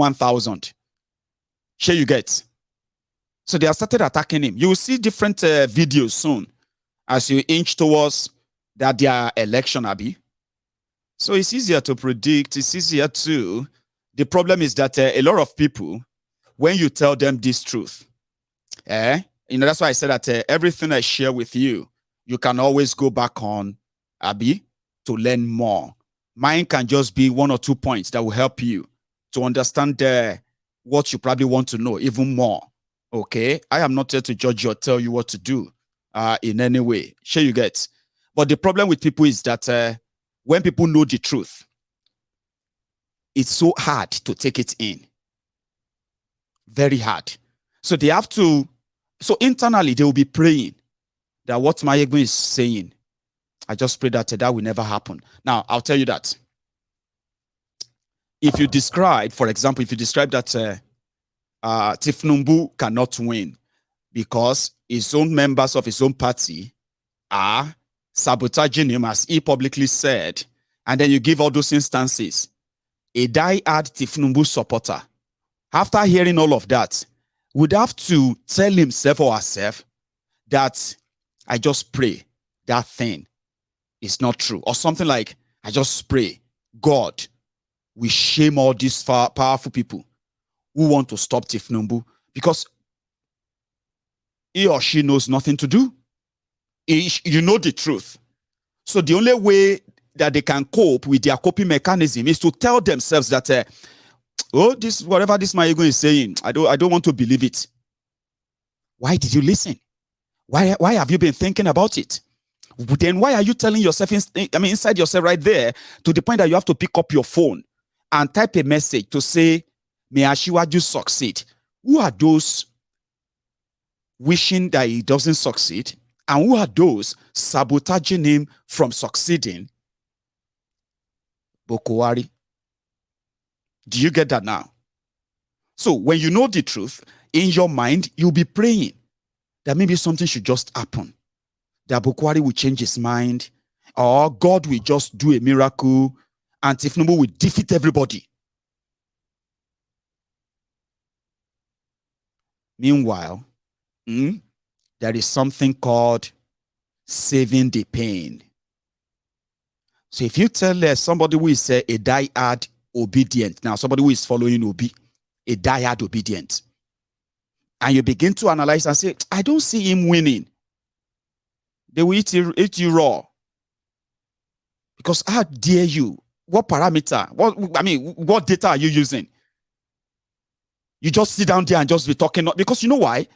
1,000. Sure you get. So they have started attacking him. You will see different videos soon as you inch towards that their election, Abi. So it's easier to predict. It's easier to. The problem is that a lot of people, when you tell them this truth, that's why I said that everything I share with you, you can always go back on, Abi, to learn more. Mine can just be 1 or 2 points that will help you to understand what you probably want to know even more. Okay, I am not here to judge you or tell you what to do in any way. Sure you get. But the problem with people is that when people know the truth, it's so hard to take it in. Very hard. So they have to, so internally they will be praying that what Mayegbe is saying, I just pray that that will never happen. Now, I'll tell you that. If you describe, for example, if you describe that Tinubu cannot win because his own members of his own party are sabotaging him, as he publicly said, and then you give all those instances, a die-hard Tinubu supporter, after hearing all of that, would have to tell himself or herself that I just pray that thing is not true, or something like, I just pray, God, we shame all these powerful people who want to stop Tinubu, because he or she knows nothing to do. You know the truth. So the only way that they can cope with their coping mechanism is to tell themselves that, this whatever this Mayegbe is saying, I don't want to believe it. Why did you listen? Why have you been thinking about it? Then why are you telling yourself, inside yourself right there, to the point that you have to pick up your phone and type a message to say, may Asiwaju succeed? Who are those wishing that he doesn't succeed? And who are those sabotaging him from succeeding? Buhari. Do you get that now? So when you know the truth, in your mind, you'll be praying that maybe something should just happen. That Buhari will change his mind, or God will just do a miracle, and Tinubu will defeat everybody. Meanwhile, there is something called saving the pain. So if you tell somebody who is a die-hard obedient, now somebody who is following Obi, a die-hard obedient, and you begin to analyze and say, I don't see him winning, they will eat you raw. Because how dare you? What parameter? What data are you using? You just sit down there and just be talking. Because you know why?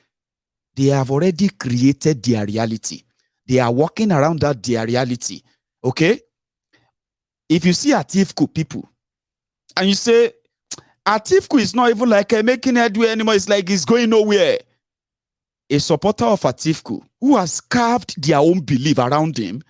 They have already created their reality. They are walking around their reality. Okay? If you see Atiku people, and you say, Atiku is not even like making headway anymore, it's like he's going nowhere. A supporter of Atiku who has carved their own belief around him,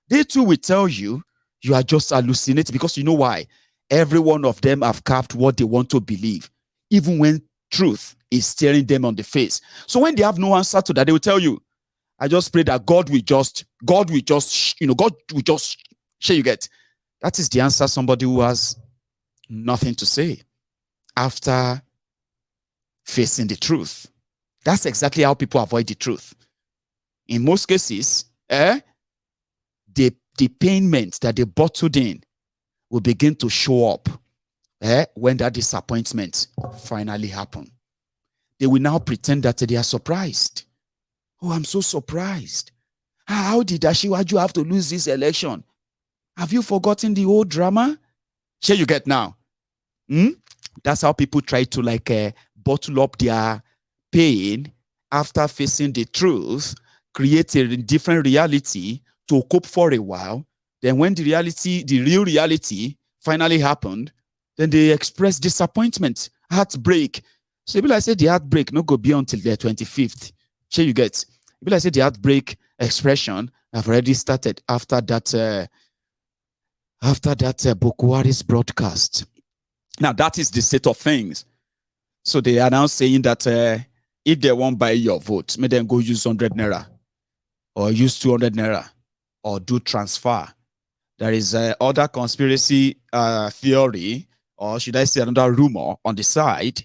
they too will tell you, you are just hallucinating. Because you know why? Every one of them have carved what they want to believe, even when truth is staring them on the face. So when they have no answer to that, they will tell you, I just pray that God will just, share you get. That is the answer somebody who has nothing to say after facing the truth. That's exactly how people avoid the truth. In most cases, the painment that they bottled in will begin to show up when that disappointment finally happens. They will now pretend that they are surprised. Oh, I'm so surprised. How did Asiwaju have to lose this election? Have you forgotten the old drama? Here you get now. That's how people try to bottle up their pain after facing the truth, create a different reality to cope for a while. Then when the real reality finally happened, then they express disappointment, heartbreak. So if I say the heartbreak not go be until the 25th. Here you get. If I say the heartbreak expression have already started after that Buhari's broadcast. Now that is the state of things. So they are now saying that if they won't buy your vote, may them go use 100 naira or use 200 naira or do transfer. There is other conspiracy theory or should I say another rumor on the side,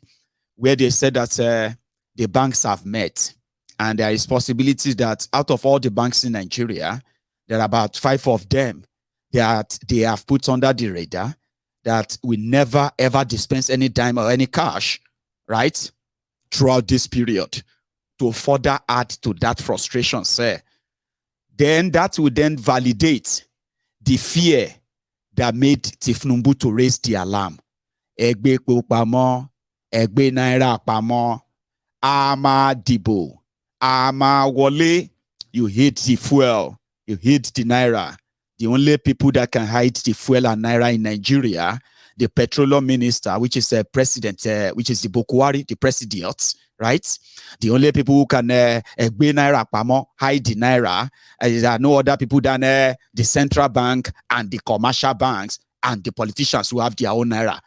where they said that the banks have met, and there is possibility that out of all the banks in Nigeria, there are about 5 of them that they have put under the radar that we never ever dispense any dime or any cash, right, throughout this period, to further add to that frustration, sir. Then that will then validate the fear that made Tinubu to raise the alarm. Egbe pamo, egbe naira pamo, ama dibo, ama wole. You hate the fuel, you hate the naira. The only people that can hide the fuel and naira in Nigeria, the petroleum minister, which is a president, which is the Buhari, the president, right? The only people who can hide the naira, there are no other people than the central bank and the commercial banks and the politicians who have their own naira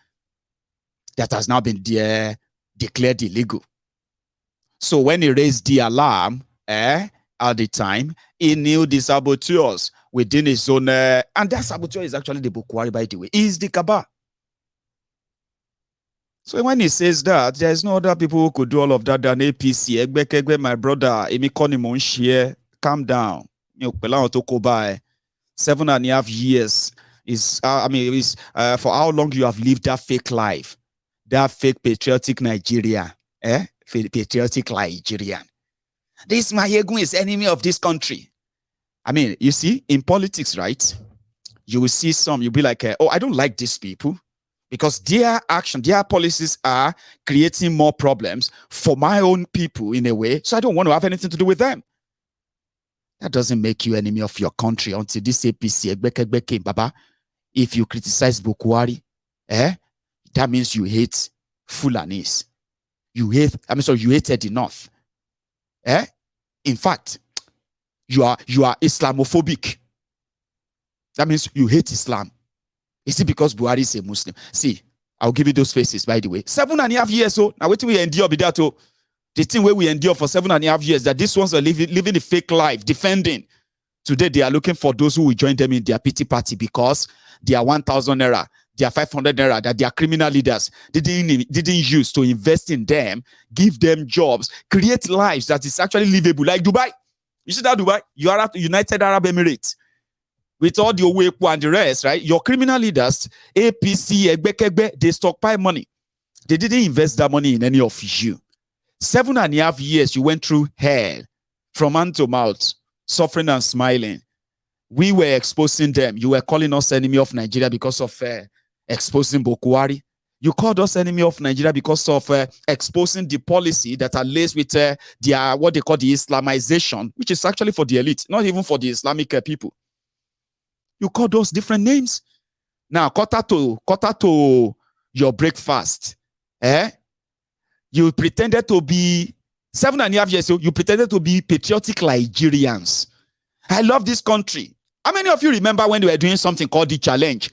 that has now been declared illegal. So when he raised the alarm at the time, he knew the saboteurs within his own, and that saboteur is actually the Buhari, by the way. He's the Kaba. So when he says that, there's no other people who could do all of that than APC. Egbe, my brother, calm down. 7.5 years is, for how long you have lived that fake life, that fake patriotic Nigeria, patriotic Nigerian. This Mayegun is enemy of this country. I mean, you see, in politics, right, you will see some, you'll be like, oh, I don't like these people because their action, their policies are creating more problems for my own people in a way, so I don't want to have anything to do with them. That doesn't make you enemy of your country until this APC, came, Baba. If you criticize Buhari, that means you hate Fulanis. You hated the North. In fact, you are Islamophobic. That means you hate Islam. Is it because Buhari is a Muslim? See, I'll give you those faces, by the way. 7.5 years, so now wait till we endure with that. The thing where we endure for 7.5 years, that these ones are living a fake life, defending. Today, they are looking for those who will join them in their pity party because they are 1,000 naira, they are 500 naira, that they are criminal leaders. They didn't use to invest in them, give them jobs, create lives that is actually livable, like Dubai. You see that Dubai? You are at United Arab Emirates. With all the Owepo and the rest, right? Your criminal leaders, APC, Egbe, they stockpile money. They didn't invest that money in any of you. 7.5 years, you went through hell from hand to mouth, suffering and smiling. We were exposing them. You were calling us enemy of Nigeria because of exposing Buhari. You called us enemy of Nigeria because of exposing the policy that are laced with what they call the Islamization, which is actually for the elite, not even for the Islamic people. You called those different names. Now, quarter to your breakfast, you pretended to be 7.5 years ago. You pretended to be patriotic Nigerians. I love this country. How many of you remember when they were doing something called the challenge?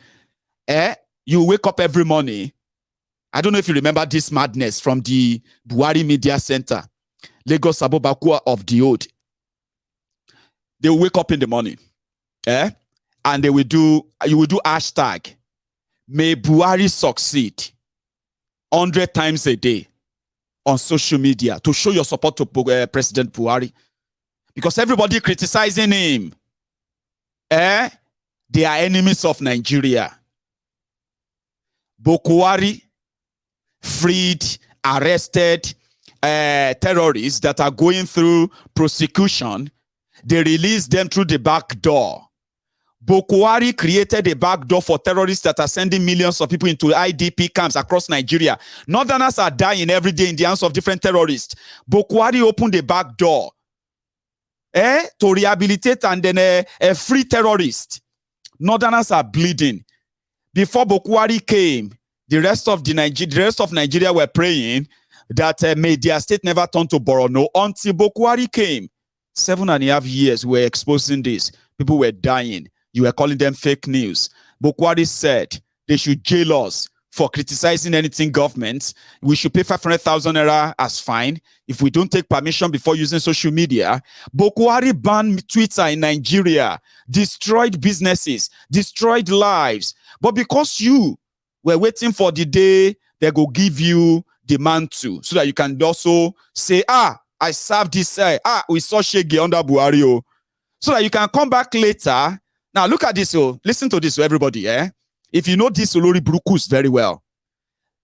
You wake up every morning. I don't know if you remember this madness from the Buhari Media Center, Lagos Abobakua of the Old. They will wake up in the morning, and you will do hashtag, may Buhari succeed 100 times a day on social media to show your support to President Buhari. Because everybody criticizing him, they are enemies of Nigeria. Buhari freed, arrested terrorists that are going through prosecution. They released them through the back door. Buhari created a back door for terrorists that are sending millions of people into IDP camps across Nigeria. Northerners are dying every day in the hands of different terrorists. Buhari opened the back door to rehabilitate and then free terrorists. Northerners are bleeding. Before Buhari came, the rest of Nigeria were praying that may their state never turn to Borno until Buhari came. 7.5 years we were exposing this. People were dying. You were calling them fake news. Buhari said they should jail us for criticizing anything government. We should pay 500,000 naira as fine if we don't take permission before using social media. Buhari banned Twitter in Nigeria, destroyed businesses, destroyed lives. But because you We're waiting for the day they go give you the mantle so that you can also say, I served this, we saw Shege under Buhari, so that you can come back later. Now look at this, listen to this, everybody, If you know this Olori Brukus very well,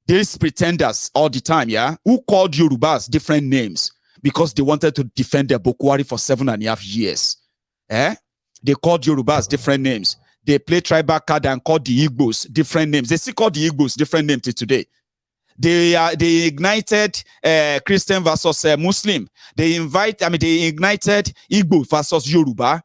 these pretenders all the time, who called Yorubas different names because they wanted to defend their Buhari for 7.5 years. They called Yorubas different names. They play tribal card and called the Igbos different names. They still call the Igbos different names till today. They ignited Christian versus Muslim. They ignited Igbo versus Yoruba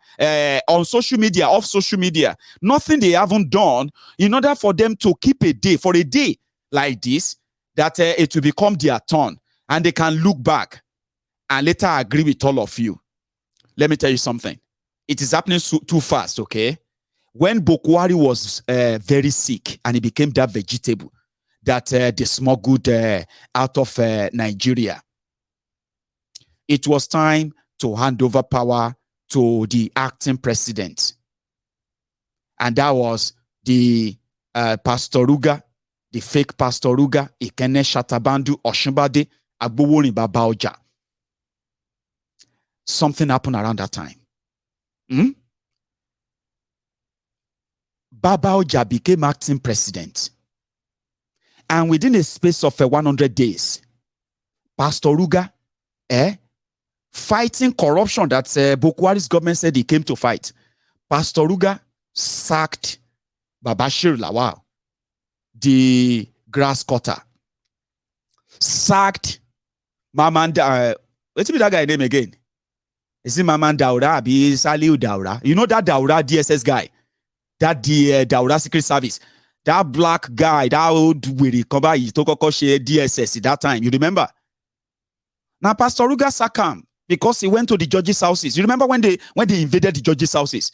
on social media, off social media. Nothing they haven't done in order for them to keep a day, for a day like this, that it will become their turn and they can look back and later agree with all of you. Let me tell you something. It is happening too fast, okay? When Buhari was very sick and he became that vegetable that they smuggled out of Nigeria, it was time to hand over power to the acting president. And that was the Pastor Ruga, the fake Pastor Ruga, Ikene Shatabandu, Oshunbade, Agbowoni Babaoja. Something happened around that time. Babaoja became acting president. And within a space of 100 days, Pastor Ruga, fighting corruption that Buhari's government said he came to fight, Pastor Ruga sacked Babashir Lawal, the grass cutter, sacked Mamanda. What's that guy name again? Is it Maman Daura? Abi Saliu Daura? You know that Daura DSS guy? That the Daura Secret Service? That black guy, that old weary cover, he took a DSS at that time. You remember? Now, Pastor Ruga sacked him because he went to the judges' houses. You remember when they invaded the judges' houses?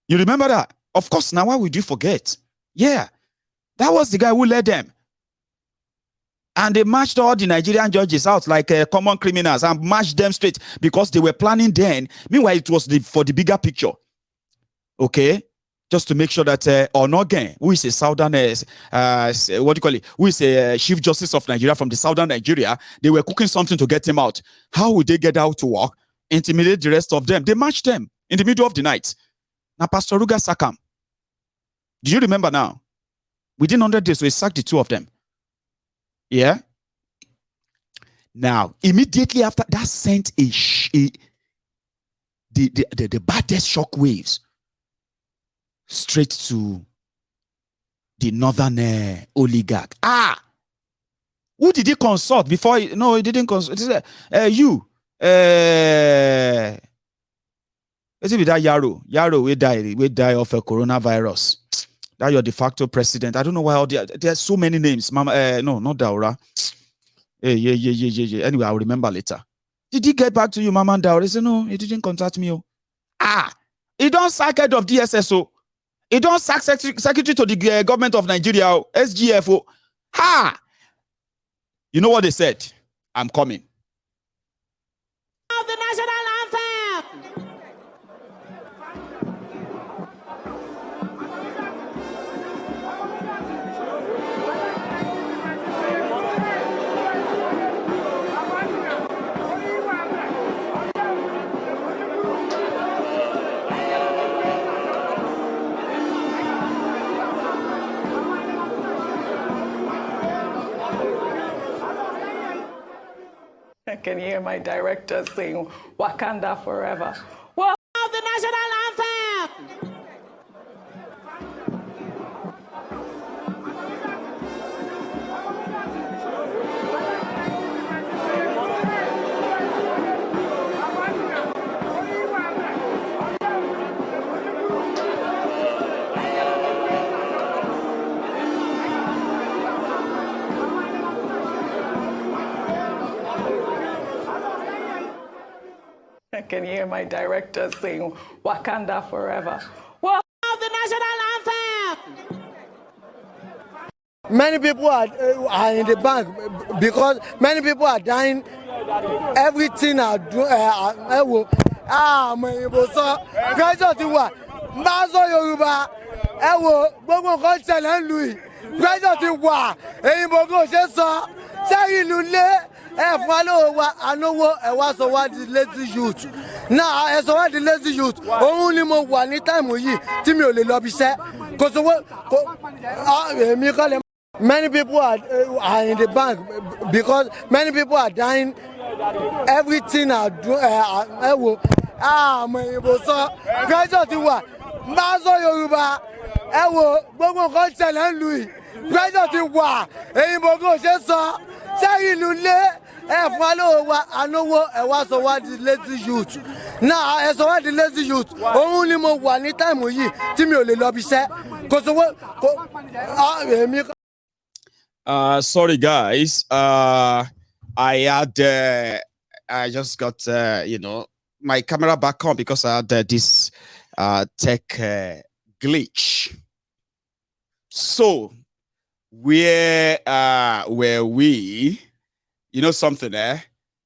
You remember that? Of course, now why would you forget? Yeah. That was the guy who led them. And they marched all the Nigerian judges out like common criminals and marched them straight because they were planning then. Meanwhile, it was for the bigger picture. Okay? Just to make sure that Onogen, who is a southern, who is a Chief Justice of Nigeria from the southern Nigeria, they were cooking something to get him out. How would they get out to work? Intimidate the rest of them. They marched them in the middle of the night. Now, Pastor Ruga sacked him. Do you remember now? Within 100 days, we sacked the two of them. Yeah. Now, immediately after that, sent the baddest shock waves straight to the northern oligarch. Who did he consult before? No, he didn't consult. You. Let's see, that Yaro will die of a coronavirus. That your de facto president. I don't know why all there's so many names. Mama, no, not Daura. Yeah. Anyway, I'll remember later. Did he get back to you, Mama Daura? He said, no, he didn't contact me. He don't sack head of DSSO. He don't sack secretary to the government of Nigeria, SGFO. You know what they said? I'm coming. The national anthem. I can hear my director sing Wakanda Forever. Well, The national anthem. I can hear my director sing Wakanda Forever. Well, The national anthem. Many people are in the bank because many people are dying. Everything are doing. Pressure ti wà. Mbá sọ Yorùbá. Gbogbo nǹkan ṣẹlẹ̀ ń lu yìí. pressure ti wà èyìnbó kò ṣe sọ sẹ́yìn ìlú lé ẹ̀ fún wa lówó wa ànáwó ẹ̀ wá sọ wá di lazy youth náà ẹ̀ sọ wá di lazy youth òun ni mo wà ní táìmù yìí tí mi ò lè lọ bí iṣẹ́ kò sówó kò èmi kọ́ lè. Many people are in the bank because many people are dying. Everything are doing. Mo ìbò sọ pressure ti wà bá sọ Yorùbá gbogbo nǹkan ṣẹlẹ̀ ń lu yìí pressure ti wà èyìnbó kò ṣe sọ sẹ́yìn ìlú lé ẹ̀ fún wa lówó wa ànáwó ẹ̀ wá sọ wá di lazy youth náà ẹ̀ sọ wá di lazy youth òun ni mo wà ní táìmù yìí tí mi ò lè lọ bí iṣẹ́ kò sówó kò èmi. Sorry, guys. I just got, my camera back on because I had this tech glitch. So, where were we? You know something, eh?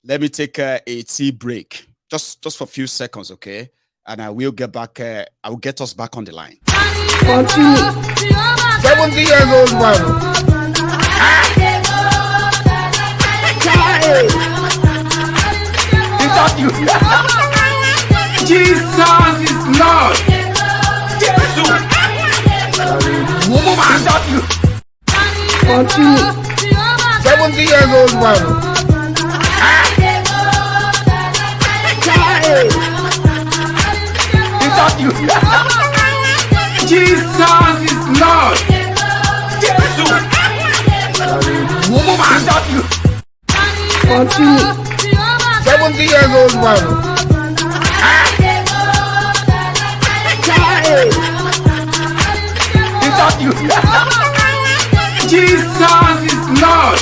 Let me take a tea break, just for a few seconds, okay? And I will get back. I will get us back on the line. 70 years old man. You. Jesus is Lord. Jesus. 70 years old man. You. Jesus is Lord. Jesus. 70 years old man. You. Jesus is Lord.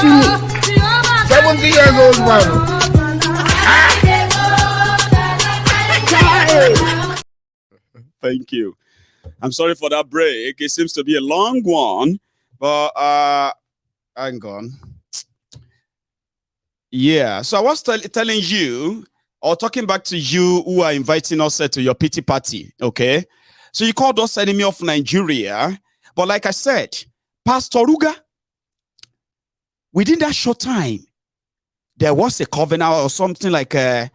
Jesus. 70 years old man. Thank you. I'm sorry for that break. It seems to be a long one. But hang on. Yeah, so I was telling you, or talking back to you who are inviting us to your pity party, okay? So you called us enemy of Nigeria, but like I said, Pastor Ruga, within that short time, there was a covenant or something like a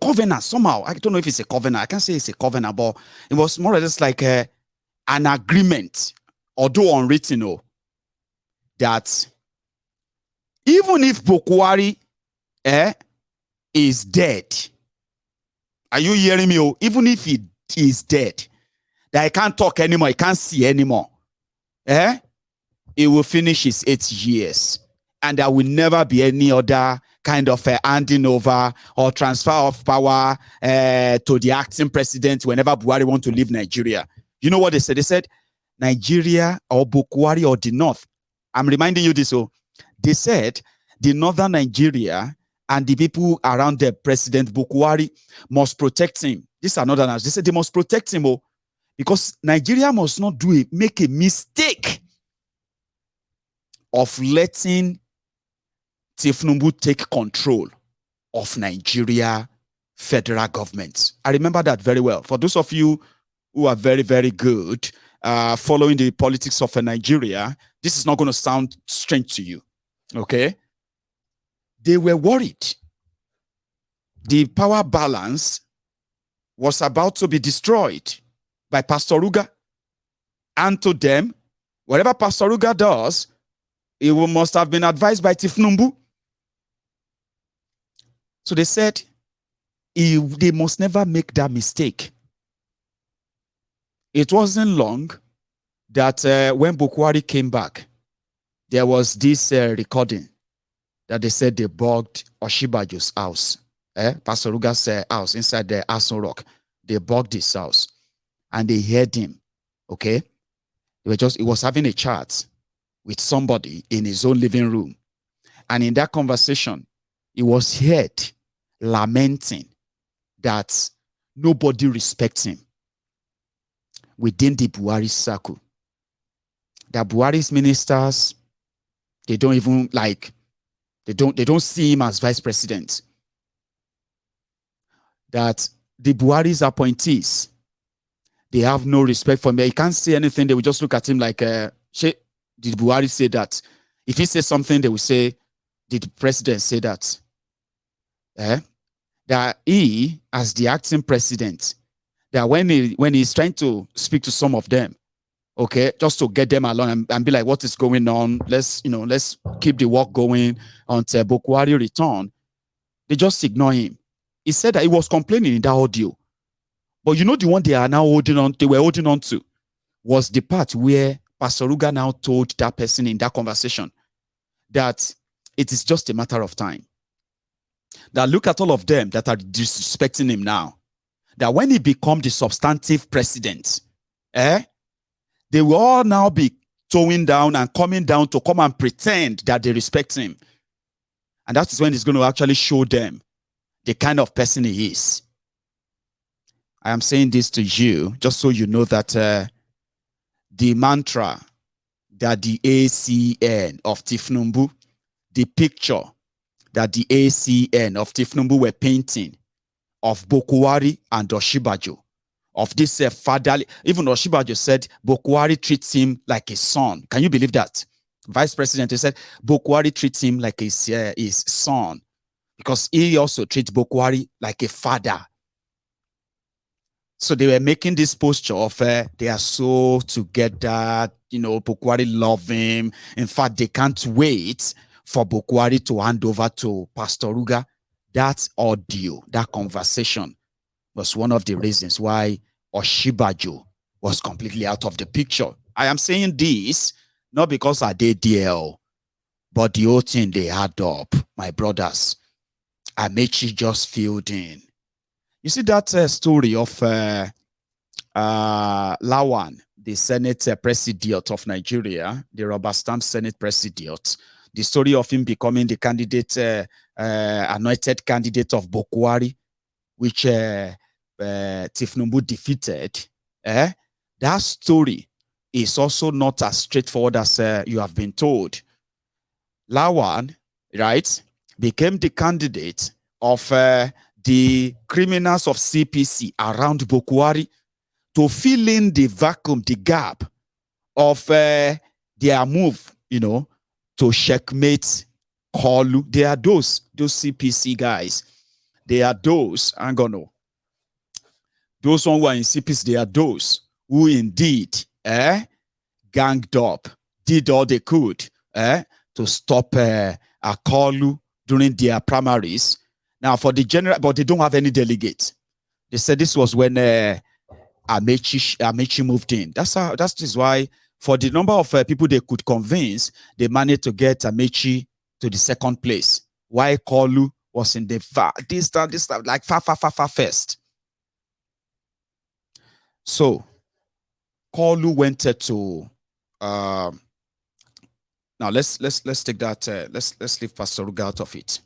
covenant somehow. I don't know if it's a covenant. I can't say it's a covenant, but it was more or less like an agreement, although unwritten, that even if Buhari is dead, are you hearing me? Even if he is dead, that he can't talk anymore, he can't see anymore, he will finish his 8 years, and there will never be any other kind of handing over or transfer of power to the acting president whenever Buhari wants to leave Nigeria. You know what they said? They said Nigeria or Buhari or the North. I'm reminding you this. They said the northern Nigeria and the people around the President Buhari must protect him. These are northerners. They said they must protect him because Nigeria must not make a mistake of letting Tinubu take control of Nigeria federal government. I remember that very well. For those of you who are very, very good following the politics of Nigeria, this is not going to sound strange to you, okay? They were worried. The power balance was about to be destroyed by Pastor Ruga. And to them, whatever Pastor Ruga does, it must have been advised by Tinubu. So they said they must never make that mistake. It wasn't long that when Buhari came back, there was this recording that they said they bugged Oshibajo's house. Pastor Ruga's house inside the Aso Rock. They bugged his house and they heard him. Okay? He was having a chat with somebody in his own living room. And in that conversation, he was heard lamenting that nobody respects him within the Buhari circle. The Buhari's ministers, they don't even they don't see him as vice president. that the Buhari's appointees, they have no respect for him. He can't say anything. They will just look at him like, did Buhari say that? If he says something, they will say, did the president say that? That he, as the acting president, that when he's trying to speak to some of them, okay, just to get them along and be like, what is going on? Let's keep the work going until Buhari return. They just ignore him. He said that he was complaining in that audio. But you know, the one they were holding on to was the part where Pastor Ruga now told that person in that conversation that it is just a matter of time. That look at all of them that are disrespecting him now. That when he become the substantive president, they will all now be towing down and coming down to come and pretend that they respect him. And that is when he's going to actually show them the kind of person he is. I am saying this to you just so you know that the mantra that the ACN of Tinubu, the picture that the ACN of Tinubu were painting of Buhari and Oshibajo, of this fatherly, even Oshibajo said Buhari treats him like a son. Can you believe that? Vice President, he said Buhari treats him like his son because he also treats Buhari like a father. So they were making this posture of they are so together, Buhari love him. In fact, they can't wait for Buhari to hand over to Pastor Ruga. That audio, that conversation was one of the reasons why Oshibajo was completely out of the picture. I am saying this not because I did DL, but the whole thing they add up, my brothers. Amechi just filled in. You see that story of Lawan, the Senate President of Nigeria, the rubber stamp Senate President, the story of him becoming the candidate, anointed candidate of Buhari, which Tinubu defeated. That story is also not as straightforward as you have been told. Lawan, right, became the candidate of the criminals of CPC around Buhari to fill in the vacuum, the gap of their move, to checkmate Kolu. They are those CPC guys. They are those, I'm gonna. Those one who are in CPC, they are those who indeed ganged up, did all they could to stop Kolu during their primaries. Now, for the general, but they don't have any delegates. They said this was when Amechi moved in. That is why, for the number of people they could convince, they managed to get Amechi to the second place. Why Kolu was in the this like far first. So Kolu went to now let's take that let's leave Pastor Ruga out of it.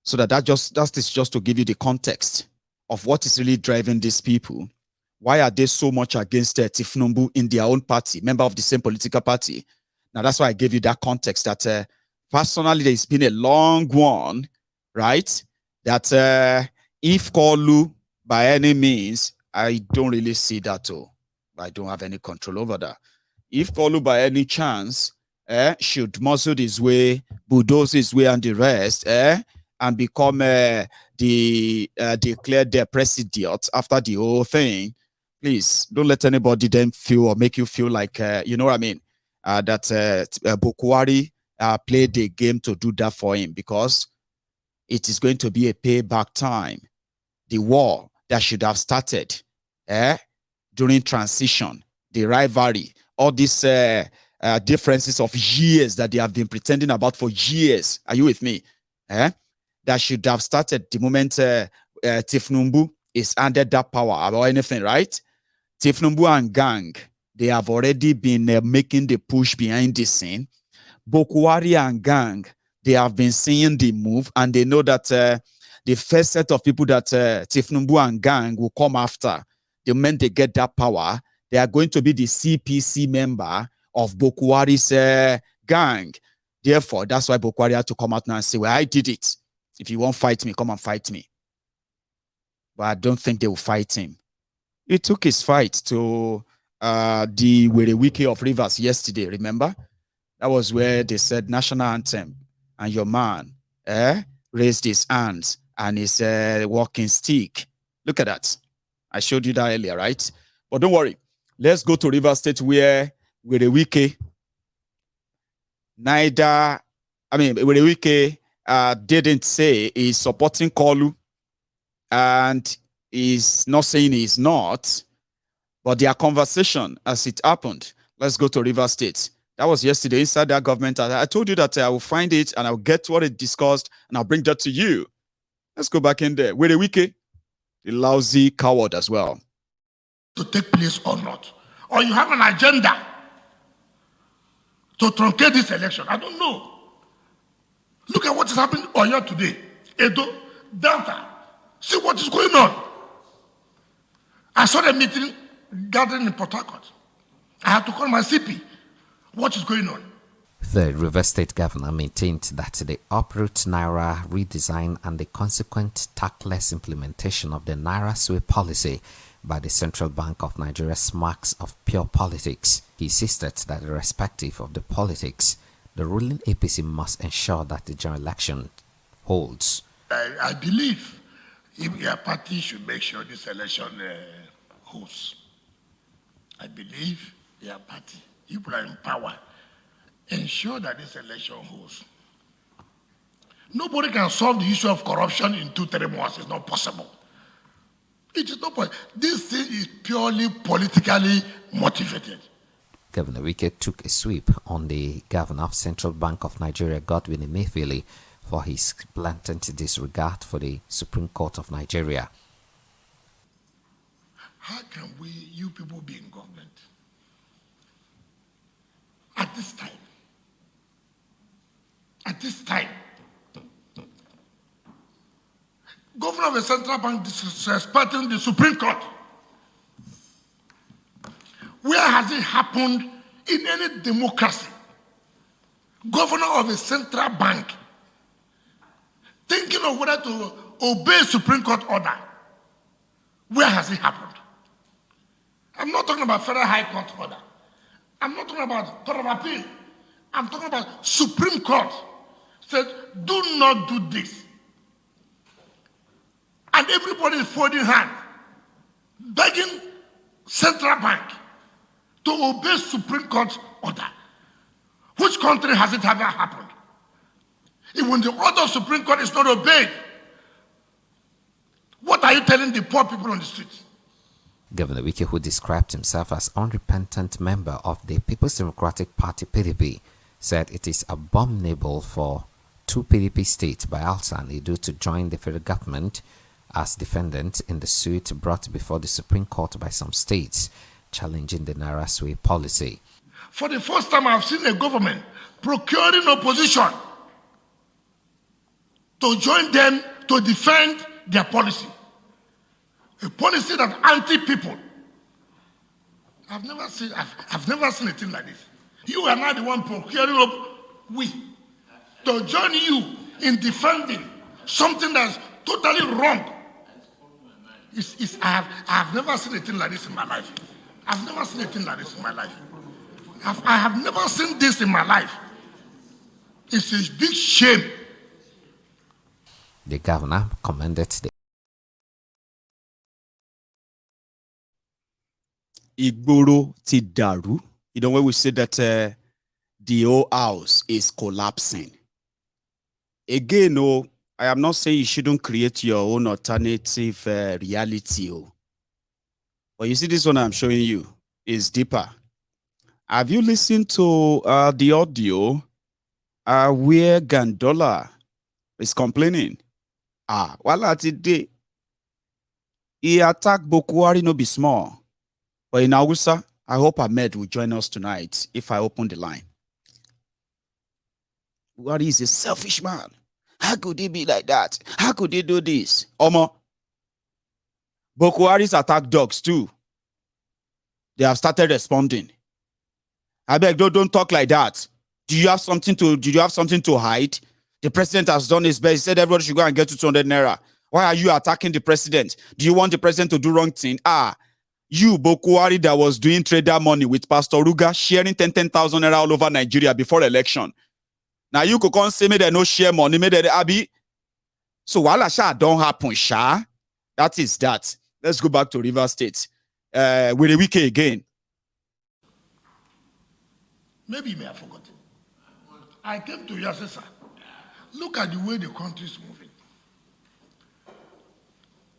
So that is just to give you the context of what is really driving these people. Why are they so much against Tinubu in their own party, member of the same political party? Now, that's why I gave you that context that personally, it's been a long one, right? That if Kolu, by any means, I don't really see that. I don't have any control over that. If Kolu, by any chance, should muscle his way, bulldoze his way and the rest, and become declared their president after the whole thing, please don't let anybody then feel or make you feel like, you know what I mean, that Buhari played the game to do that for him, because it is going to be a payback time. The war that should have started during transition, the rivalry, all these differences of years that they have been pretending about for years. Are you with me? That should have started the moment Tinubu is handed that power or anything, right? Tinubu and gang, they have already been making the push behind the scene. Buhari and gang, they have been seeing the move, and they know that the first set of people that Tinubu and gang will come after, the moment they get that power, they are going to be the CPC member of Buhari's gang. Therefore, that's why Buhari had to come out now and say, well, I did it. If you won't fight me, come and fight me. but I don't think they will fight him. He took his fight to the Werewike of Rivers yesterday, remember? That was where they said national anthem, and your man raised his hands and his walking stick. Look at that. I showed you that earlier, right? But don't worry. Let's go to Rivers State where Werewike Werewike didn't say he's supporting Kolu, and he's not saying he's not, but their conversation as it happened. Let's go to Rivers State. That was yesterday inside that government. I told you that I will find it and I'll get what it discussed and I'll bring that to you. Let's go back in there. Werewike, the lousy coward as well. To take place or not. Or you have an agenda to truncate this election. I don't know. Look at what is happening on here today. Edo, Delta. See what is going on. I saw the meeting gathering in Port Harcourt. I had to call my CP. What is going on? The River State governor maintained that the uproot naira redesign and the consequent tactless implementation of the naira sway policy by the Central Bank of Nigeria marks of pure politics. He insisted that irrespective of the politics, the ruling APC must ensure that the general election holds. I believe if your party should make sure this election holds. I believe your party, you are in power, ensure that this election holds. Nobody can solve the issue of corruption in 2-3 months. It's not possible. It is not possible. This thing is purely politically motivated. Governor Wike took a sweep on the governor of Central Bank of Nigeria, Godwin Emefiele, for his blatant disregard for the Supreme Court of Nigeria. How can you people be in government at this time? At this time, governor of the Central Bank disrespecting the Supreme Court. Where has it happened in any democracy? Governor of a central bank thinking of whether to obey Supreme Court order. Where has it happened? I'm not talking about Federal High Court order. I'm not talking about Court of Appeal. I'm talking about Supreme Court said, do not do this. And everybody is folding hands, begging Central Bank to obey Supreme Court order. Which country has it ever happened? When the order of Supreme Court is not obeyed, what are you telling the poor people on the streets? Governor Wike, who described himself as unrepentant member of the People's Democratic Party (PDP), said it is abominable for two PDP states, Bayelsa and Edo, to join the federal government as defendant in the suit brought before the Supreme Court by some states challenging the naira sway policy. For the first time, I've seen a government procuring opposition to join them to defend their policy. A policy that anti-people. I've never seen a thing like this. You are not the one procuring to join you in defending something that's totally wrong. I have never seen a thing like this in my life. I've never seen a thing like this in my life. I have never seen this in my life. It's a big shame. The governor commended the Igboro ti daru. You know when we say that the whole house is collapsing. Again, no, I am not saying you shouldn't create your own alternative reality. But you see, this one I'm showing you is deeper. Have you listened to the audio where Gandola is complaining? Wala today. He attacked Buhari no be small. But in Hausa, I hope Ahmed will join us tonight if I open the line. Buhari is a selfish man. How could he be like that? How could he do this? Omo. Buhari's attack dogs too. They have started responding. I beg, don't talk like that. Do you have something to hide? The president has done his best. He said everybody should go and get to 200 naira. Why are you attacking the president? Do you want the president to do wrong thing? You, Buhari, that was doing trader money with Pastor Ruga, sharing 10,000 naira all over Nigeria before election. Now you could come say me they no share money, me they abi. So while sha don't happen, sha. That is that. Let's go back to Rivers State. With a week again. Maybe you may have forgotten. I came to you and said, sir, look at the way the country is moving.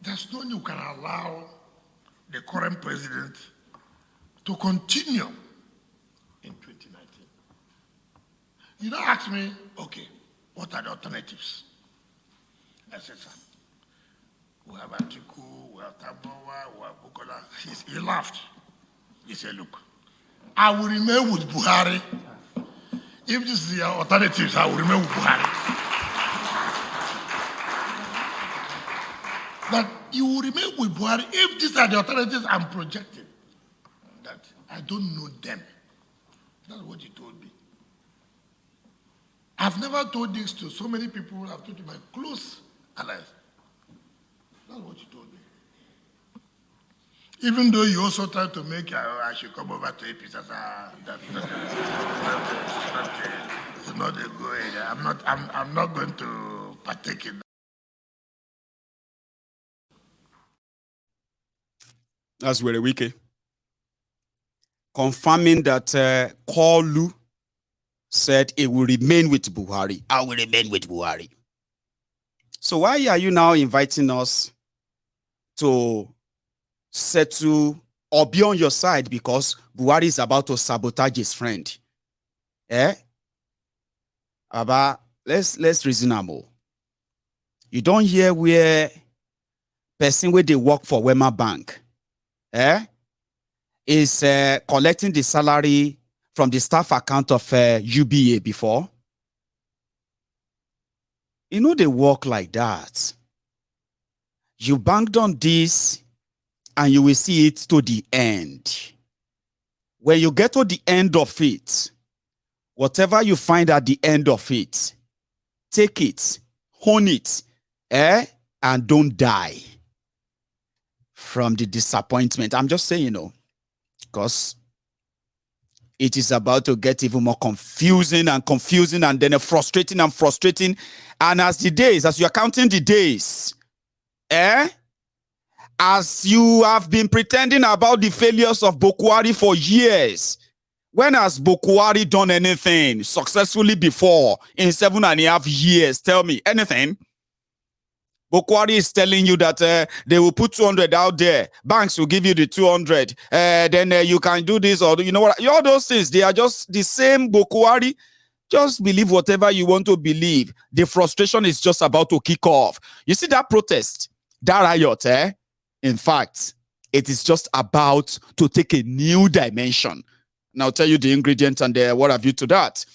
There's no way you can allow the current president to continue in 2019. You don't ask me, okay, what are the alternatives? I said, sir, we have Atiku, we have Tabawa, we have Bukola. He laughed. He said, look, I will remain with Buhari. If this is the alternatives, I will remain with Buhari. That you will remain with Buhari if these are the alternatives I'm projecting. That I don't know them. That's what he told me. I've never told this to so many people. I've told to my close allies. That's what he told me. Even though you also tried to make I should come over to APC, it's not a good idea. I'm not going to partake in that. That's very wiki. Confirming that Kolu said it will remain with Buhari. I will remain with Buhari. So why are you now inviting us to settle or be on your side because Buhari is about to sabotage his friend? Aba, let's reason more. You don't hear where person where they work for Wema Bank is collecting the salary from the staff account of UBA before. You know they work like that. You banked on this and you will see it to the end. When you get to the end of it, whatever you find at the end of it, take it, hone it, and don't die from the disappointment. I'm just saying, because it is about to get even more confusing and then frustrating. And as you are counting the days, as you have been pretending about the failures of Buhari for years, when has Buhari done anything successfully before in 7.5 years? Tell me anything. Buhari is telling you that they will put 200 out there. Banks will give you the 200. Then you can do this or you know what? All those things, they are just the same Buhari. Just believe whatever you want to believe. The frustration is just about to kick off. You see that protest, that riot, in fact, it is just about to take a new dimension. And I'll tell you the ingredients and what have you to that.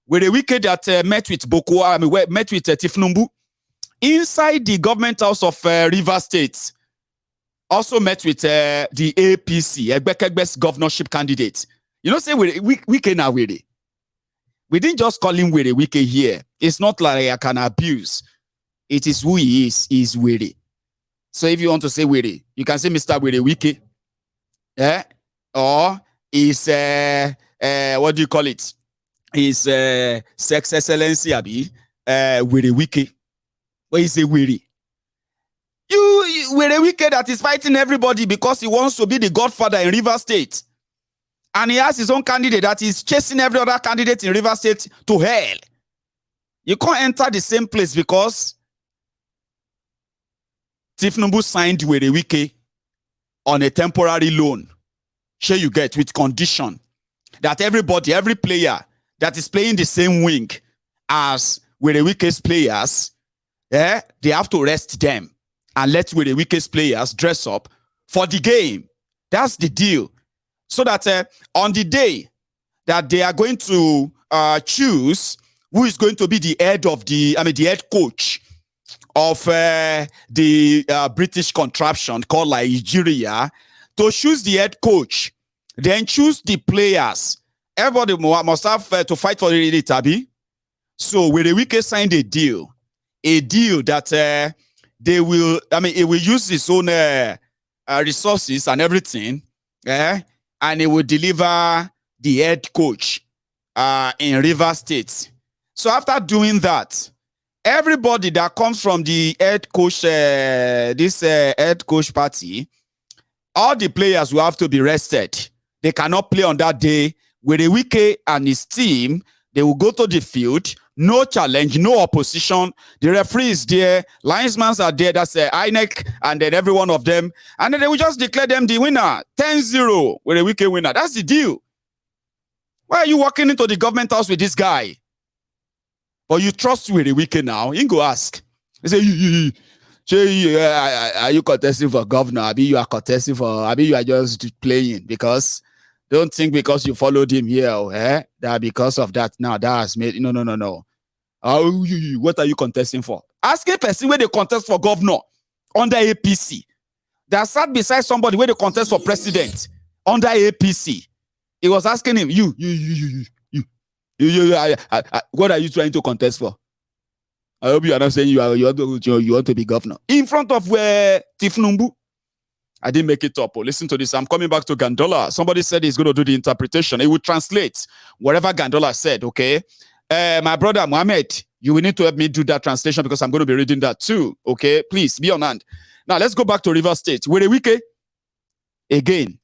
With a wicked that met with Buhari, met with Tinubu, inside the government house of Rivers State, also met with the APC, Egbekegbe's governorship candidate. You know, say Wike na Were. We didn't just call him Were Wike here. It's not like I can abuse. It is who he is. He's Were. So if you want to say Were, you can say Mr. Were Wike. Or is what do you call it? Is Sex Excellency Abi Were Wike. Where is a weary? You were a wicked that is fighting everybody because he wants to be the godfather in River State. And he has his own candidate that is chasing every other candidate in River State to hell. You can't enter the same place because Tinubu signed with a wiki on a temporary loan. Sure you get with condition that everybody, every player that is playing the same wing as with the weakest players, they have to rest them and let with the weakest players dress up for the game. That's the deal. So that on the day that they are going to choose who is going to be the head of the head coach of the British contraption called Nigeria, to choose the head coach, then choose the players. Everybody must have to fight for the Tabi. So with the weakest signed a deal that they will, I mean, it will use its own resources and everything, and it will deliver the head coach in Rivers State. So after doing that, everybody that comes from the head coach, this head coach party, all the players will have to be rested. They cannot play on that day. Wike and his team, they will go to the field. No challenge, no opposition. The referee is there. Linesmen are there. That's INEC, and then every one of them. And then they will just declare them the winner. 10-0 with a Wike winner. That's the deal. Why are you walking into the government house with this guy? But you trust with a Wike now. You go ask. They say, are you contesting for governor? I mean, you are contesting for, I mean, you are just playing because don't think because you followed him here, that because of that now that has made no. What are you contesting for? Ask a person where they contest for governor under APC. They sat beside somebody where they contest for president under APC. He was asking him, what are you trying to contest for? I hope you are not saying you want to be governor in front of where Tinubu. I didn't make it up. Listen to this. I'm coming back to Gandola. Somebody said he's going to do the interpretation. He will translate whatever Gandola said, okay? My brother, Mohammed, you will need to help me do that translation because I'm going to be reading that too, okay? Please, be on hand. Now, let's go back to Rivers State. Wike, again.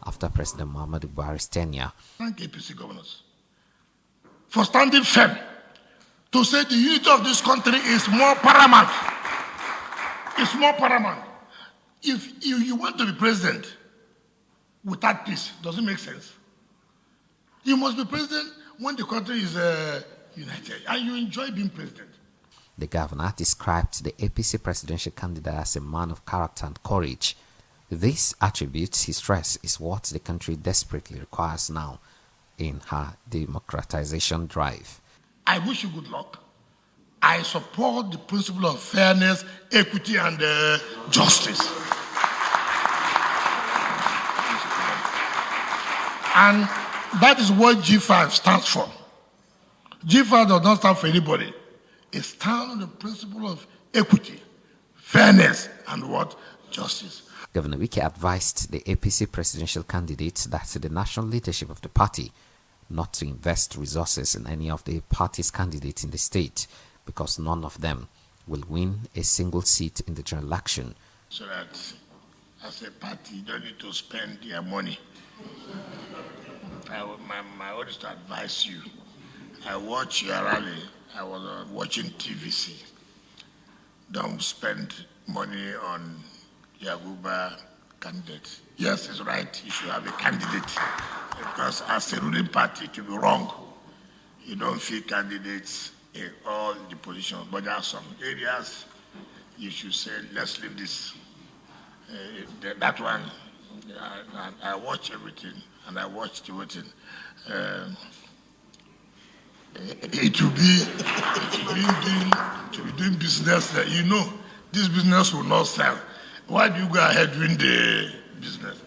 After President Muhammadu Buhari's tenure. Thank APC governors for standing firm to say the unity of this country is more paramount. It's more paramount. If you want to be president without peace, does it make sense? You must be president when the country is united and you enjoy being president. The governor described the APC presidential candidate as a man of character and courage. These attributes, he stressed, is what the country desperately requires now in her democratization drive. I wish you good luck. I support the principle of fairness, equity, and justice. And that is what G5 stands for. G5 does not stand for anybody. It stands on the principle of equity, fairness, and what? Justice. Governor Wike advised the APC presidential candidate that the national leadership of the party not to invest resources in any of the party's candidates in the state because none of them will win a single seat in the general election. So that as a party, you don't need to spend their money. My order is to advise you. I watch your rally. I was watching TVC. Don't spend money on Yaguba candidate. Yes, it's right. You should have a candidate because as a ruling party, it will be wrong. You don't feel candidates in all the positions, but there are some areas you should say, let's leave this. That one, I watch everything, and I watch the voting. It will be doing business that you know this business will not sell. Why do you go ahead doing the business?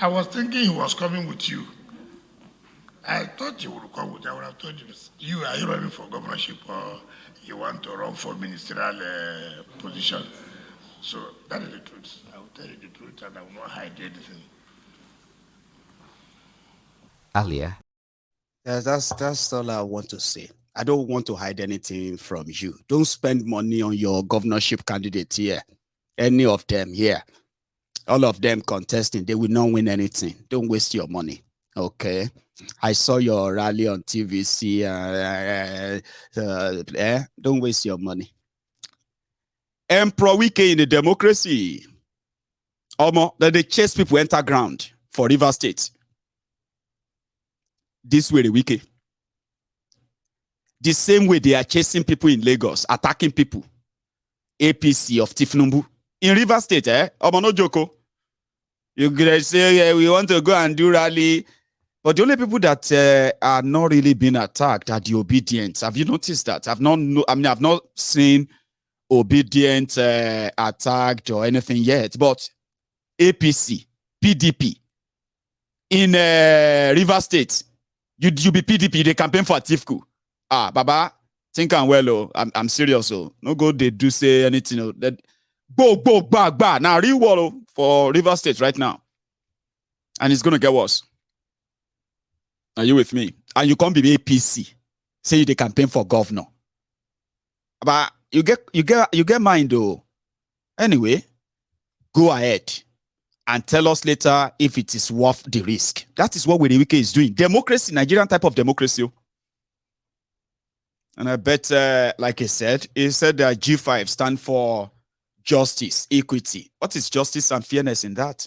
I was thinking he was coming with you. I thought you would come with you. I would have told you, are you running for governorship or you want to run for ministerial position? So that is the truth. I will tell you the truth and I will not hide anything. Earlier, that's all I want to say. I don't want to hide anything from you. Don't spend money on your governorship candidate here. Any of them here. All of them contesting. They will not win anything. Don't waste your money. Okay? I saw your rally on TVC. Don't waste your money. Emperor Wike in the democracy. That they chase people enter ground for Rivers State. This way, the Wike. The same way they are chasing people in Lagos, attacking people. APC of Tinubu. In Rivers State, no joko. You could say we want to go and do rally. But the only people that are not really being attacked are the obedient. Have you noticed that? I've not seen obedient attacked or anything yet. But APC, PDP, in Rivers State, you be PDP, they campaign for Atiku. Baba, Think I'm well, oh. I'm serious, oh. No go they do say anything, oh. That go back. Now real war for River State right now. And it's gonna get worse. Are you with me? And you can't be APC. Say they campaign for governor. But you get mind though. Anyway, go ahead and tell us later if it is worth the risk. That is what Werewike is doing. Democracy, Nigerian type of democracy. And I bet, like I said, he said that G5 stand for justice, equity. What is justice and fairness in that?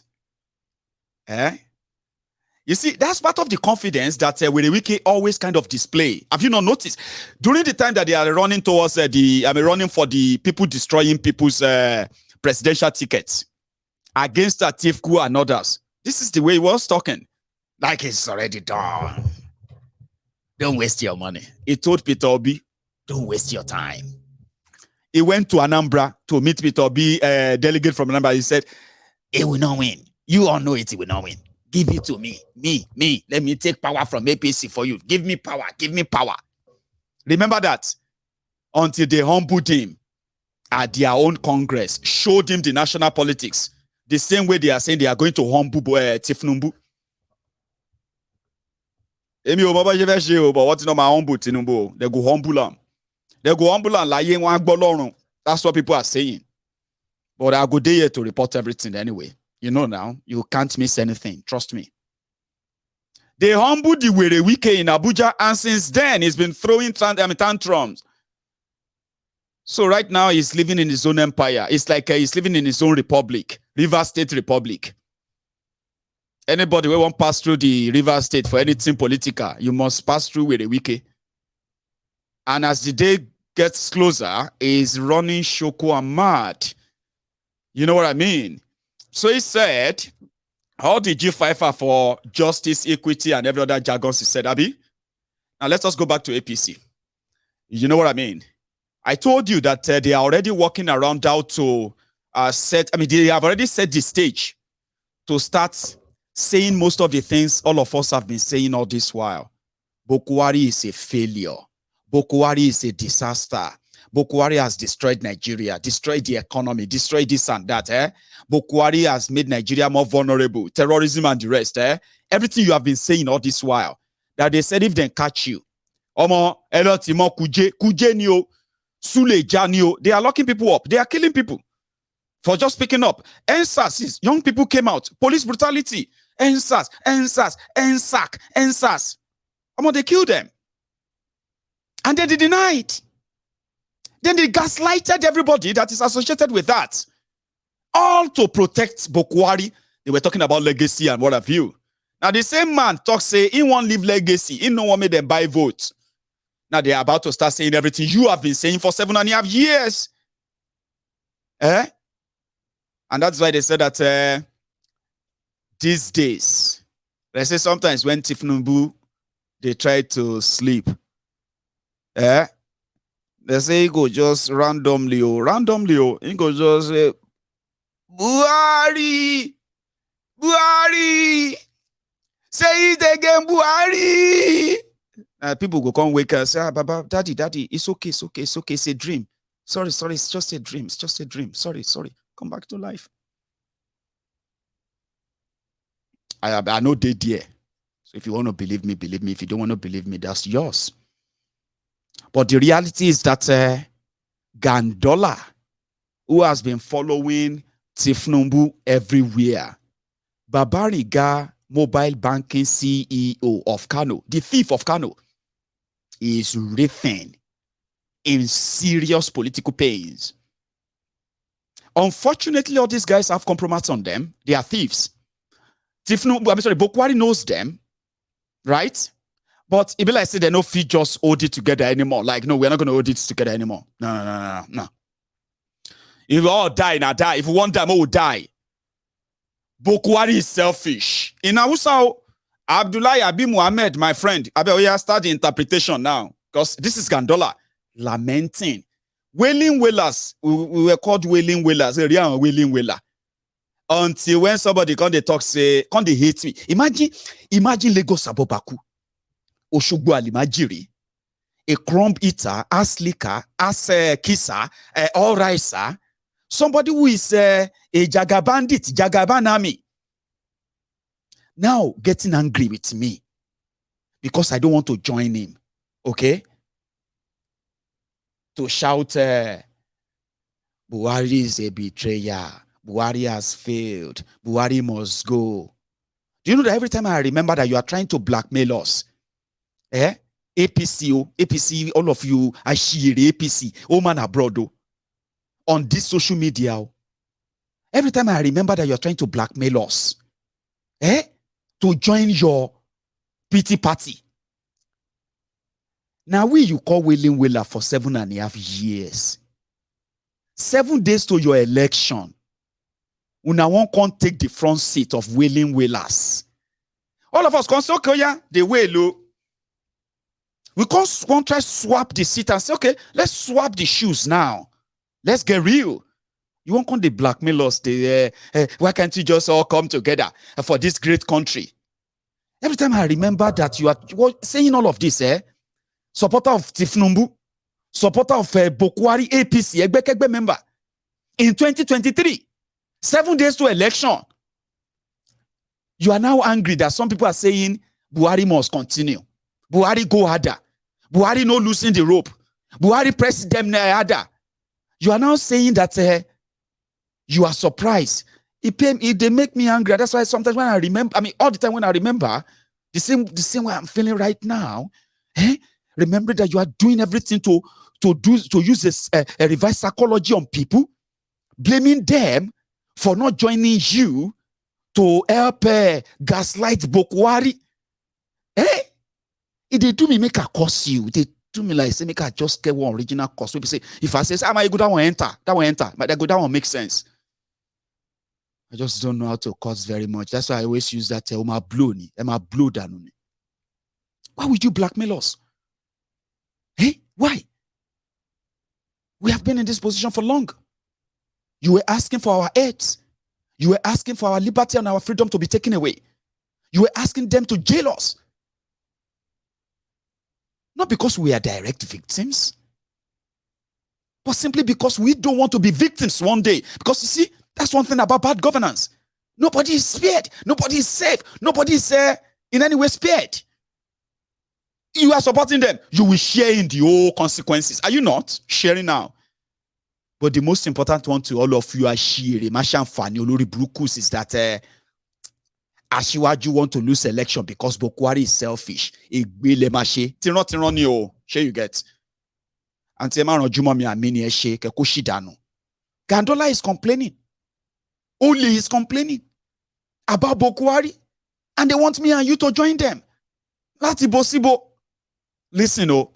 You see, that's part of the confidence that Werewike always kind of display. Have you not noticed? During the time that they are running towards running for the people destroying people's presidential tickets against Atiku and others, this is the way he was talking. Like it's already done. Don't waste your money. He told Peter Obi, don't waste your time. He went to Anambra to meet Peter Obi, delegate from Anambra. He said, he will not win. You all know it, he will not win. Give it to me. Me. Let me take power from APC for you. Give me power. Remember that. Until they humbled him at their own Congress, showed him the national politics. The same way they are saying they are going to humble Tinubu. But what's not my humble Tinubu? They go humble him. That's what people are saying. But I go there to report everything anyway. You know now, you can't miss anything. Trust me. They humbled the Werewike in Abuja, and since then, he's been throwing tantrums. So right now, he's living in his own empire. It's like he's living in his own republic, River State Republic. Anybody who won't pass through the River State for anything political, you must pass through Werewike. And as the day gets closer, he's running shoko and mad. You know what I mean? So he said, all the G5 are for justice, equity, and every other jargons he said, Abi. Now let us go back to APC. You know what I mean? I told you that they are already working around how to they have already set the stage to start saying most of the things all of us have been saying all this while. Buhari is a failure. Buhari is a disaster. Buhari has destroyed Nigeria, destroyed the economy, destroyed this and that. Buhari has made Nigeria more vulnerable, terrorism and the rest. Everything you have been saying all this while, that they said if they catch you, they are locking people up. They are killing people for just speaking up. NSAS, young people came out. Police brutality. NSAS. They killed them. And then they denied. Then they gaslighted everybody that is associated with that. All to protect Buhari. They were talking about legacy and what have you. Now the same man talks, say, he won't leave legacy. He no one made them buy votes. Now they are about to start saying everything you have been saying for 7.5 years. And that's why they said that these days, they say sometimes when Tinubu, they try to sleep. They say he go just randomly, he go just say, Buhari, say it again, Buhari. People go come wake up and say, Baba, daddy, it's okay, it's a dream. Sorry, it's just a dream, sorry, come back to life. I know they dear. So if you want to believe me, believe me. If you don't want to believe me, that's yours. But the reality is that Gandola, who has been following Tinubu everywhere, Babariga, mobile banking CEO of Kano, the thief of Kano, is written in serious political pains. Unfortunately, all these guys have compromise on them. They are thieves. Buhari knows them, right? But it be like say they no fit just hold it together anymore. Like, no, we're not going to hold it together anymore. No. If we all die, now die. If we want them, we'll die. Buhari is selfish. In Hausa, Abdullahi Abi Muhammad, my friend, start the interpretation now. Because this is Gandola lamenting. Wailing wailers, we were called wailing wailers. Wailing wailer. Until when somebody come they talk, say, come they hate me. Imagine Lagos Abobaku. Oshogbo Alimajiri. a crumb eater, ass licker, ass kisser, all ricer, somebody who is a jagabandit, jagabanami, now getting angry with me because I don't want to join him, okay? To shout, Buhari is a betrayer, Buhari has failed, Buhari must go. Do you know that every time I remember that you are trying to blackmail us, APC, all of you, Ashiri, APC, man abroad, on this social media, every time I remember that you're trying to blackmail us, to join your pity party. Now you call Willing Willer for 7.5 years. 7 days to your election. Una won't come take the front seat of Willing Willers. All of us can say, okay, yeah, the way low. We can't try to swap the seat and say, okay, let's swap the shoes now. Let's get real. You won't come the blackmail us. Why can't you just all come together for this great country? Every time I remember that you are saying all of this, supporter of Tinubu, supporter of Buhari, APC, Egbe member, in 2023, 7 days to election, you are now angry that some people are saying Buhari must continue. Buhari go harder. Buhari no loosen the rope. Buhari press them harder. You are now saying that you are surprised. They make me angry. That's why sometimes when I remember, all the time when I remember, the same way I'm feeling right now, remember that you are doing everything to use this a reverse psychology on people, blaming them for not joining you to help gaslight Buhari. If they do me make a curse you, they do me like say make I just get one original curse. People say if I say I go that one enter, but that go that one makes sense. I just don't know how to curse very much. That's why I always use that blow down. Why would you blackmail us? Why? We have been in this position for long. You were asking for our heads. You were asking for our liberty and our freedom to be taken away. You were asking them to jail us. Not because we are direct victims, but simply because we don't want to be victims one day. Because you see, that's one thing about bad governance. Nobody is spared. Nobody is safe. Nobody is in any way spared. You are supporting them. You will share in the whole consequences. Are you not sharing now? But the most important one to all of you are sharing. Mashan Fani Olori Brukus is that Ashiwaju want to lose election because Buhari is selfish. Share you get. Gandola is complaining. Only is complaining about Buhari, and they want me and you to join them. Latibo. Listen,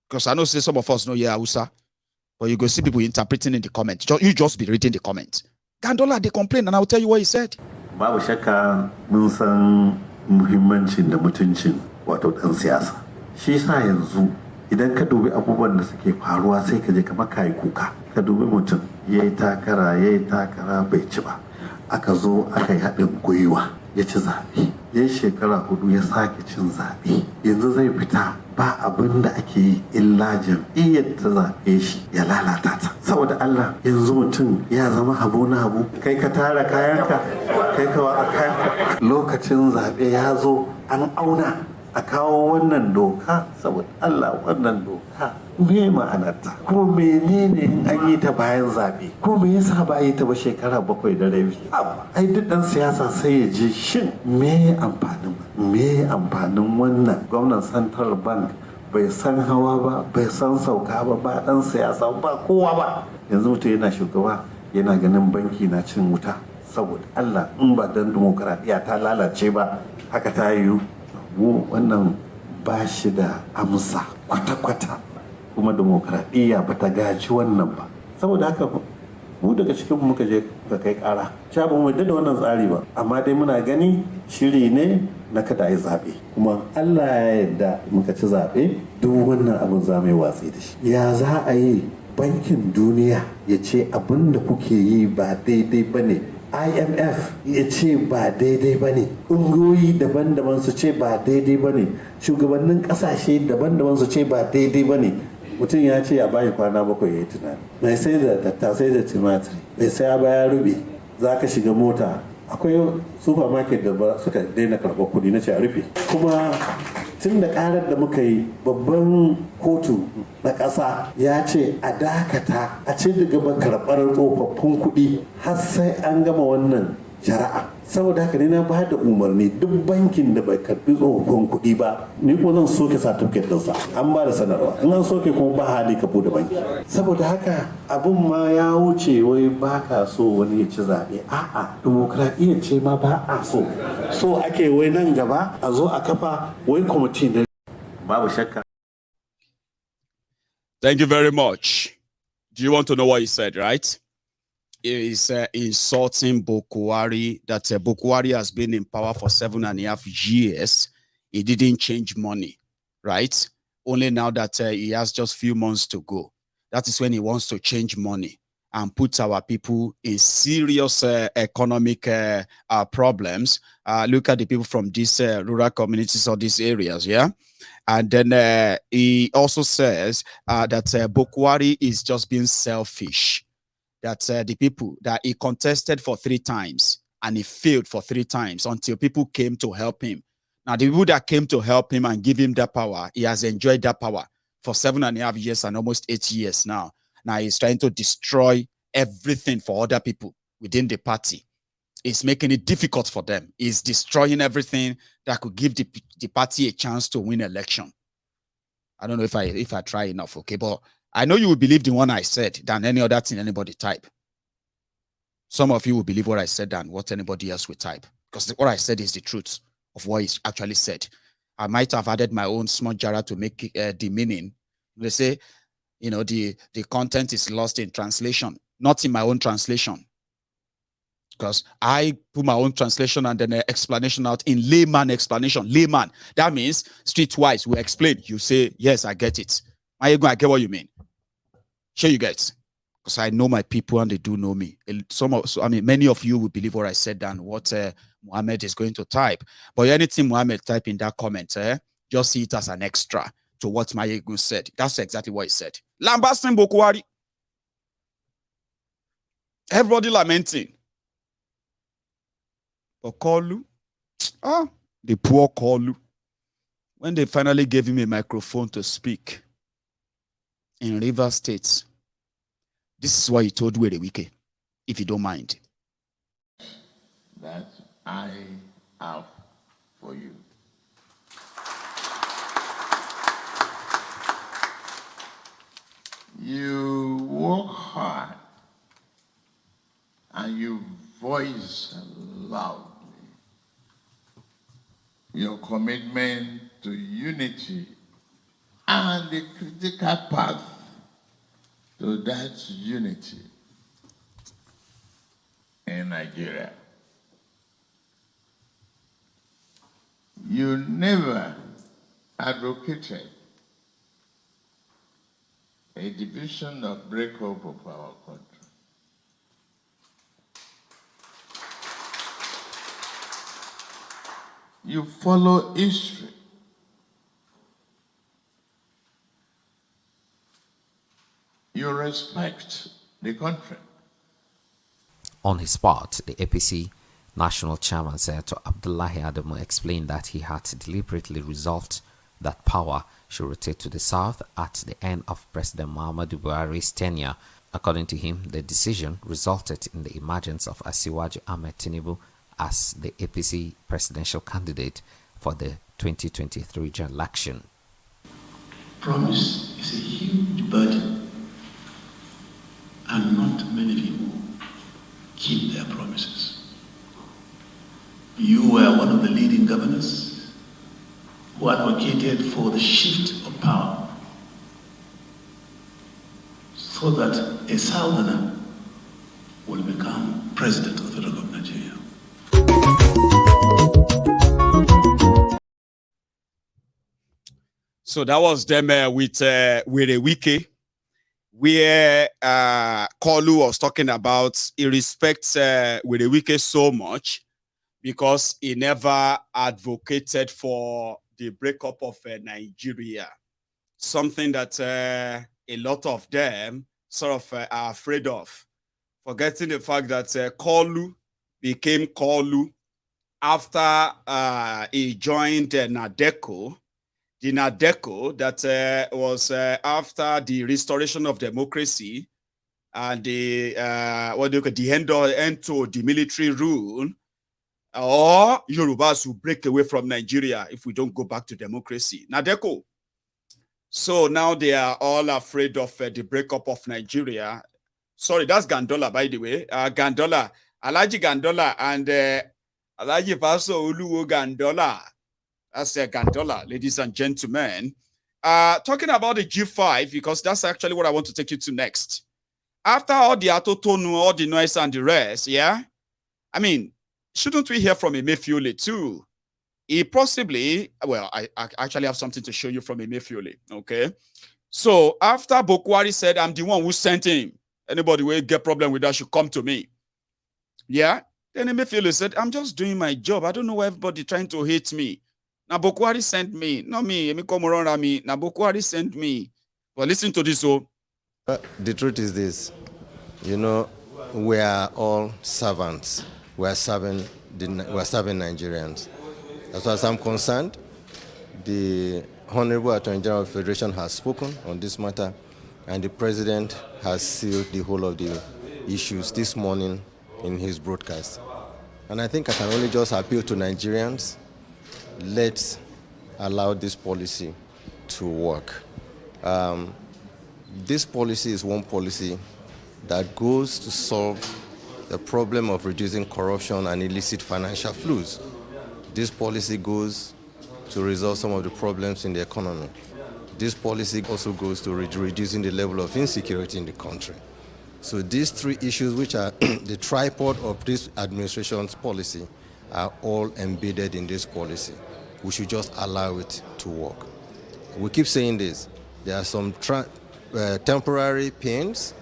because I know say some of us know Hausa, but you go see people interpreting in the comments. You just be reading the comments. Gandola, they complain, and I'll tell you what he said. Babu shakka mun san muhimmancin da mutuncin wato dan siyasa. Shi yasa yanzu idan ka dubi abubuwan da suke faruwa sai ka je kamar kai kuka. Ka dubi mutum yayi takara bai ci ba. Aka zo aka yi haɗin gwiwa ya ci zaɓe. Yayi shekara 4 ya sake cin zaɓe. Yanzu zai fita ba abin da ake yi illa jam'iyyar ta zaɓe shi ya lalata ta. Saboda Allah yanzu mutum ya zama habu na habu. Kai ka tara kayanka, kai ka wa kayanka. Lokacin zaɓe ya zo an auna a kawo wannan doka saboda Allah wannan doka me ma'anarta ko menene in an yi ta bayan zaɓe ko me yasa ba yi ta ba shekara 7 da rabi. Ai duk dan siyasa sai ya ji shin me amfanin wannan gwamnan Central Bank bai san hawa ba bai san sauka ba dan siyasa ba kowa ba. Yanzu mutum yana shugaba yana ganin banki na cin wuta saboda Allah in ba dan demokradiya ta lalace ba haka ta yiwu. Wannan ba shi da amsa kwata-kwata kuma demokradiyya ba ta gaji wannan ba. Saboda haka mu daga cikin muka je ga kai kara ba mu da wannan tsari ba, amma dai muna gani shiri ne na kada yi zaɓe, kuma Allah ya yarda muka ci zaɓe duk wannan abin za mu yi watsi da shi. Ya za a yi bankin duniya ya ce abin da kuke yi ba daidai ba ne IMF ya ce ba daidai ba ne, ƙungiyoyi daban-daban su ce ba daidai ba ne, shugabannin ƙasashe daban-daban su ce ba daidai ba ne. Mutum ya ce ya bayi kwana 7 ya yi tunani. Mai sai da tattasai da timatiri, mai sai ya baya rube, za ka shiga mota. Akwai supermarket da suka daina karɓar kuɗi na ce a rufe. Kuma tun da ƙarar da muka yi, babban kotu na ƙasa ya ce a dakata a ce da gaba karɓar tsofaffin kuɗi har sai an gama wannan shari'a. Saboda haka ne na ba da umarni duk bankin da bai karɓi tsofaffin kuɗi ba, ni ko zan soke certificate ɗinsa. An ba da sanarwa, in an soke kuma ba hali ka bude banki. Saboda haka abin ma ya wuce wai ba ka so wani ya ci zaɓe. A'a, dimokuraɗiyya ce ma ba a so. So ake wai nan gaba a zo a kafa wai kwamiti na babu shakka. Thank you very much. Do you want to know what he said, right? Is insulting Buhari, that Buhari has been in power for 7.5 years. He didn't change money, right? Only now that he has just few months to go. That is when he wants to change money and put our people in serious economic problems. Look at the people from these rural communities or these areas, yeah? And then he also says that Buhari is just being selfish. That the people that he contested for 3 times and he failed for 3 times until people came to help him. Now, the people that came to help him and give him that power, he has enjoyed that power for 7.5 years and almost 8 years now. Now he's trying to destroy everything for other people within the party. It's making it difficult for them. He's destroying everything that could give the party a chance to win election. I don't know if I try enough, okay, but I know you will believe the one I said than any other thing anybody type. Some of you will believe what I said than what anybody else will type, because what I said is the truth of what is actually said. I might have added my own small jara to make the meaning. They say, you know, the content is lost in translation, not in my own translation. Because I put my own translation and then explanation out in layman explanation. Layman. That means streetwise, we explain. You say, yes, I get it. I get what you mean. Sure you get. Because I know my people and they do know me. Many of you will believe what I said than what Mohammed is going to type. But anything Mohammed type in that comment, just see it as an extra to what Mayegun said. That's exactly what he said. Lambasting Buhari. Everybody lamenting. But Kolu, the poor Kolu, when they finally gave him a microphone to speak in Rivers State, this is what he told Werewike, if you don't mind. That I have for you. You work hard and you voice loudly your commitment to unity and the critical path to that unity in Nigeria. You never advocated a division or breakup of our country. You follow history. You respect the country. On his part, the APC National Chairman Senator Abdullahi Adamu explained that he had deliberately resolved that power should rotate to the south at the end of President Muhammadu Buhari's tenure. According to him, the decision resulted in the emergence of Asiwaju Ahmed Tinubu as the APC presidential candidate for the 2023 general election. Promise is a huge burden, and not many people keep their promises. You were one of the leading governors who advocated for the shift of power so that a southerner will become president of the Republic of Nigeria. So that was them with Werewike where Kolu was talking about he respects Wike so much because he never advocated for the breakup of Nigeria, something that a lot of them sort of are afraid of, forgetting the fact that Kolu became Kolu after he joined Nadeco. The Nadeco that was after the restoration of democracy and the end to the military rule, or Yorubas will break away from Nigeria if we don't go back to democracy. Nadeco. So now they are all afraid of the breakup of Nigeria. Sorry, that's Gandola, by the way. Gandola, Alaji Gandola, and Alaji Paso Uluwo Gandola. That's Gandola, ladies and gentlemen. Talking about the G5, because that's actually what I want to take you to next. After all the Atotonu, all the noise and the rest, yeah? I mean, shouldn't we hear from Emefiole too? He possibly, well, I actually have something to show you from Emefiole, okay? So after Buhari said, I'm the one who sent him, anybody will get problem with that should come to me. Yeah? Then Emefiole said, I'm just doing my job. I don't know why everybody trying to hate me. Now Buhari sent me, not me. Now Buhari sent me. Well, listen to this. So the truth is this, you know, we are all servants. We are serving Nigerians. As far as I'm concerned, the Honorable Attorney General of the Federation has spoken on this matter, and the President has sealed the whole of the issues this morning in his broadcast. And I think I can only just appeal to Nigerians, let's allow this policy to work. This policy is one policy that goes to solve the problem of reducing corruption and illicit financial flows. This policy goes to resolve some of the problems in the economy. This policy also goes to reducing the level of insecurity in the country. So these three issues, which are the tripod of this administration's policy, are all embedded in this policy. We should just allow it to work. We keep saying this. There are some temporary pains,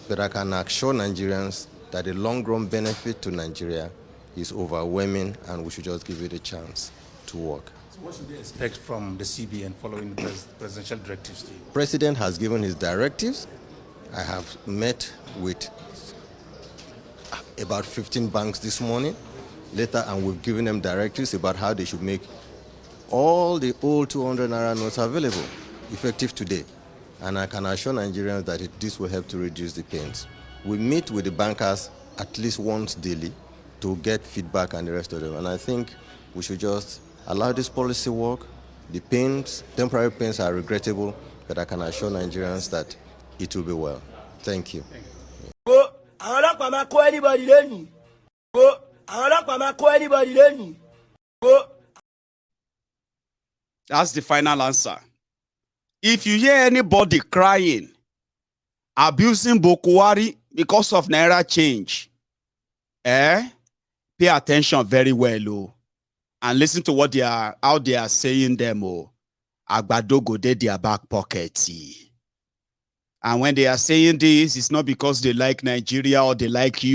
but I can assure Nigerians that the long-run benefit to Nigeria is overwhelming, and we should just give it a chance to work. So what should they expect from the CBN following the presidential directives? The President has given his directives. I have met with about 15 banks this morning, later, and we've given them directives about how they should make all the old 200 naira notes available, effective today. And I can assure Nigerians that this will help to reduce the pains. We meet with the bankers at least once daily to get feedback and the rest of them. And I think we should just allow this policy work. The pains, temporary pains, are regrettable, but I can assure Nigerians that it will be well. Thank you. That's the final answer. If you hear anybody crying, abusing Buhari because of naira change, pay attention very well, and listen to what how they are saying them. Agbado go dey their back pocket. And when they are saying this, it's not because they like Nigeria or they like you.